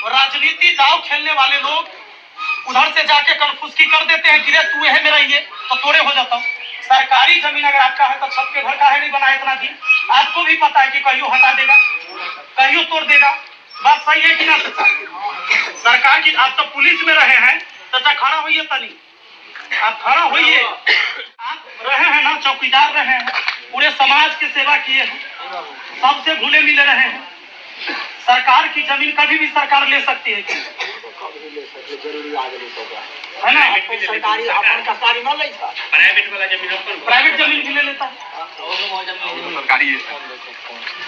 राजनीति दाव खेलने वाले लोग उधर से जाके कन्फ्यूज कर देते हैं कि रे तू है मेरा ये तो तोड़े हो जाता हूँ। सरकारी जमीन अगर आपका है तो छत के घर का है नहीं बना इतना दिन, आपको भी पता है कि कहियो हटा देगा, कहियो तोड़ देगा। बात सही है कि ना सच्चा? सरकार की आप तो पुलिस में रहे हैं, सच्चा खड़ा होइए तनी, आप खड़ा होइए। आप रहे हैं ना, चौकीदार रहे हैं, पूरे समाज की सेवा किए हैं, सबसे घुले मिले रहे हैं। सरकार की जमीन कभी भी सरकार ले सकती है ना? सरकारी सरकारी न ले प्राइवेट वाला जमीन प्राइवेट जमीन भी ले लेता है सरकारी है।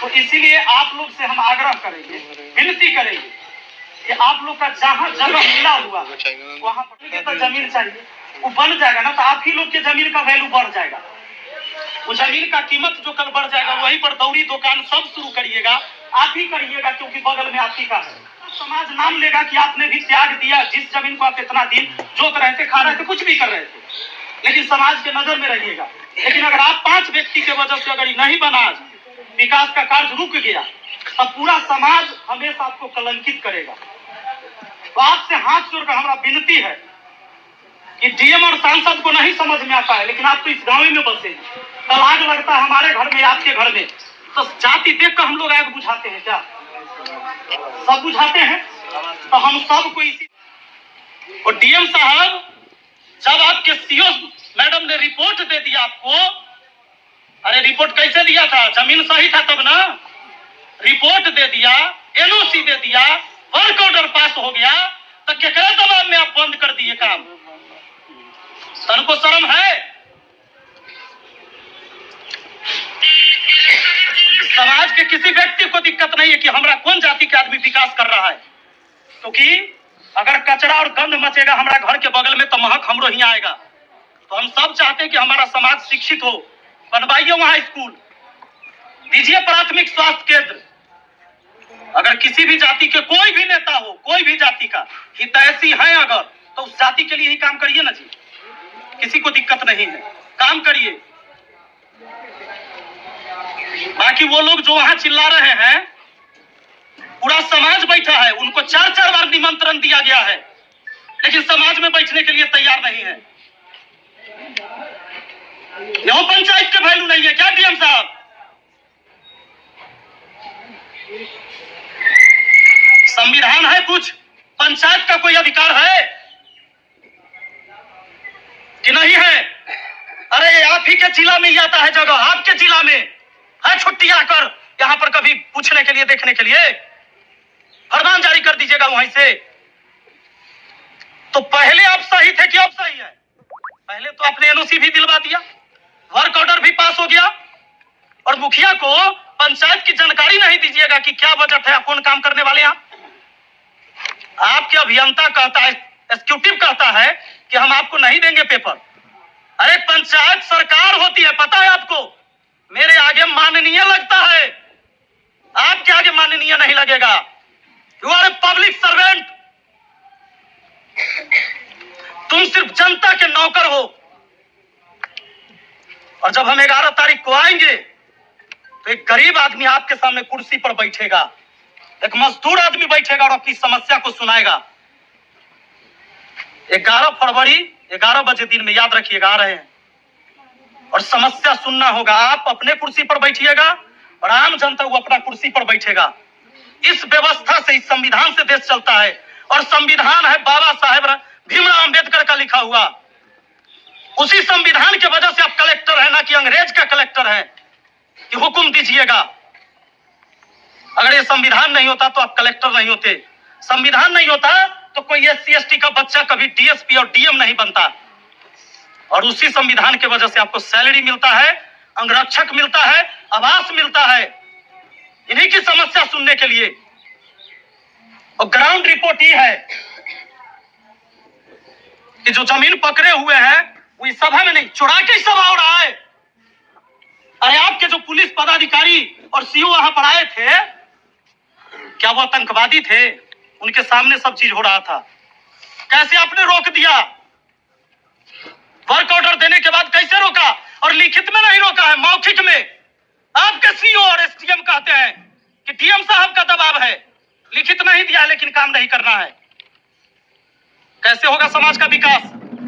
तो इसीलिए आप लोग से हम आग्रह करेंगे, विनती करेंगे कि आप लोग का जहाँ जगह मिला हुआ वहाँ पर तो जमीन चाहिए, वो बन जाएगा ना तो आप ही लोग के जमीन का वैल्यू बढ़ जाएगा। वो जमीन का कीमत जो कल बढ़ जाएगा, वहीं पर दौड़ी दुकान सब शुरू करिएगा, आप ही करिएगा, क्योंकि बगल में आप ही का है। समाज नाम लेगा कि आपने भी त्याग दिया, जिस जमीन को आप इतना दिन जोत रहे थे, खा रहे थे, कुछ भी कर रहे थे, लेकिन समाज के नजर में रहिएगा। लेकिन अगर आप 5 व्यक्ति के वजह से अगर नहीं बना, विकास का कार्य रुक गया, तो पूरा समाज हमेशा आपको कलंकित करेगा। तो आपसे हाथ जोड़कर हमारा विनती है कि डीएम और सांसद को नहीं समझ में आता है, लेकिन आप तो इस गांव में बसे, कल आग लगता है हमारे घर में, आपके घर में, तो जाति देख कर हम लोग आग बुझाते हैं क्या? सब बुझाते हैं। तो हम सबको इसी, और डीएम साहब जब आपके सीओ मैडम ने रिपोर्ट दे दिया आपको, अरे रिपोर्ट कैसे दिया था? जमीन सही था तब ना, रिपोर्ट दे दिया, एनओसी दे दिया, वर्क ऑर्डर पास हो गया, तो केकरे दबाव में आप बंद कर दिए काम? तनको शर्म है? समाज के किसी व्यक्ति को दिक्कत नहीं है कि हमारा कौन जाति के आदमी विकास कर रहा है, क्योंकि अगर कचरा और गंध मचेगा हमारा घर के बगल में तो महक हमरो ही आएगा। तो हम सब चाहते हैं कि हमारा समाज शिक्षित हो, बनवाइए वहां स्कूल, दीजिए प्राथमिक स्वास्थ्य केंद्र। अगर किसी भी जाति के कोई भी नेता हो, कोई भी जाति का हितैषी है अगर, तो उस जाति के लिए ही काम करिए ना जी, किसी को दिक्कत नहीं है, काम करिए। बाकी वो लोग जो वहां चिल्ला रहे हैं, पूरा समाज बैठा है, उनको 4-4 बार निमंत्रण दिया गया है, लेकिन समाज में बैठने के लिए तैयार नहीं है। यह पंचायत के वैल्यू नहीं है क्या डीएम साहब? संविधान है कुछ, पंचायत का कोई अधिकार है कि नहीं है? अरे आप ही के जिला में ही आता है जगह, आपके जिला में है छुट्टी आकर यहाँ पर कभी पूछने के लिए, देखने के लिए फरमान जारी कर दीजिएगा वहीं से। तो पहले आप सही थे कि अब सही है? पहले तो आपने एनओसी भी दिलवा दिया, वर्क ऑर्डर भी पास हो गया, और मुखिया को पंचायत की जानकारी नहीं दीजिएगा कि क्या बजट है, कौन काम करने वाले आप। आपके अभियंता कहता है, एग्जीक्यूटिव कहता है कि हम आपको नहीं देंगे पेपर। अरे पंचायत सरकार होती है, पता है आपको? मेरे आगे माननीय लगता है, आपके आगे माननीय नहीं लगेगा। You are a public servant, तुम सिर्फ जनता के नौकर हो। और जब हम 11 तारीख को आएंगे तो एक गरीब आदमी आपके सामने कुर्सी पर बैठेगा, एक मजदूर आदमी बैठेगा और आपकी समस्या को सुनाएगा। 11 फरवरी 11 बजे दिन में, याद रखिएगा, आ रहे हैं, और समस्या सुनना होगा। आप अपने कुर्सी पर बैठिएगा और आम जनता वो अपना कुर्सी पर बैठेगा। इस व्यवस्था से, इस संविधान से देश चलता है, और संविधान है बाबा साहेब भीमराव अंबेडकर का लिखा हुआ। उसी संविधान के वजह से आप कलेक्टर है, ना कि अंग्रेज का कलेक्टर है कि हुक्म दीजिएगा। अगर ये संविधान नहीं होता तो आप कलेक्टर नहीं होते, संविधान नहीं होता तो कोई SC ST का बच्चा कभी DSP और DM नहीं बनता। और उसी संविधान के वजह से आपको सैलरी मिलता है, अंगरक्षक मिलता है, आवास मिलता है, इन्हीं की समस्या सुनने के लिए। और ग्राउंड रिपोर्ट ये है कि जो जमीन पकड़े हुए हैं वो इस सभा में नहीं, चुरा के सभा हो रहा है। अरे आपके जो पुलिस पदाधिकारी और CO वहां पर आए थे, क्या वो आतंकवादी थे? उनके सामने सब चीज हो रहा था, कैसे आपने रोक दिया? वर्क ऑर्डर देने के बाद कैसे रोका? और लिखित में नहीं रोका है, मौखिक में। आपके CO और SDM कहते हैं कि डीएम साहब का दबाव है, लिखित नहीं दिया है लेकिन काम नहीं करना है। कैसे होगा समाज का विकास?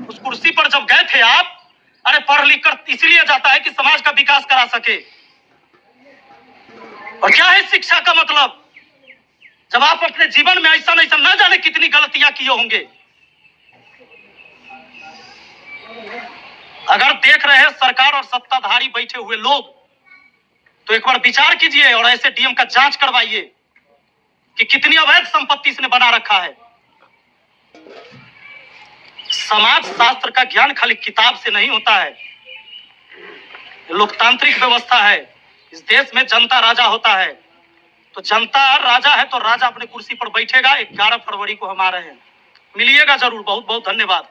उस कुर्सी पर जब गए थे आप, अरे पढ़ लिख कर इसलिए जाता है कि समाज का विकास करा सके। और क्या है शिक्षा का मतलब? जब आप अपने जीवन में ऐसा नहीं न जाने कितनी गलतियां किए होंगे। अगर देख रहे हैं सरकार और सत्ताधारी बैठे हुए लोग, तो एक बार विचार कीजिए और ऐसे डीएम का जांच करवाइए कि कितनी अवैध संपत्ति इसने बना रखा है। समाज शास्त्र का ज्ञान खाली किताब से नहीं होता है। लोकतांत्रिक व्यवस्था है, इस देश में जनता राजा होता है। तो जनता राजा है तो राजा अपने कुर्सी पर बैठेगा। 11 फरवरी को हम आ रहे हैं, मिलिएगा जरूर। बहुत बहुत धन्यवाद।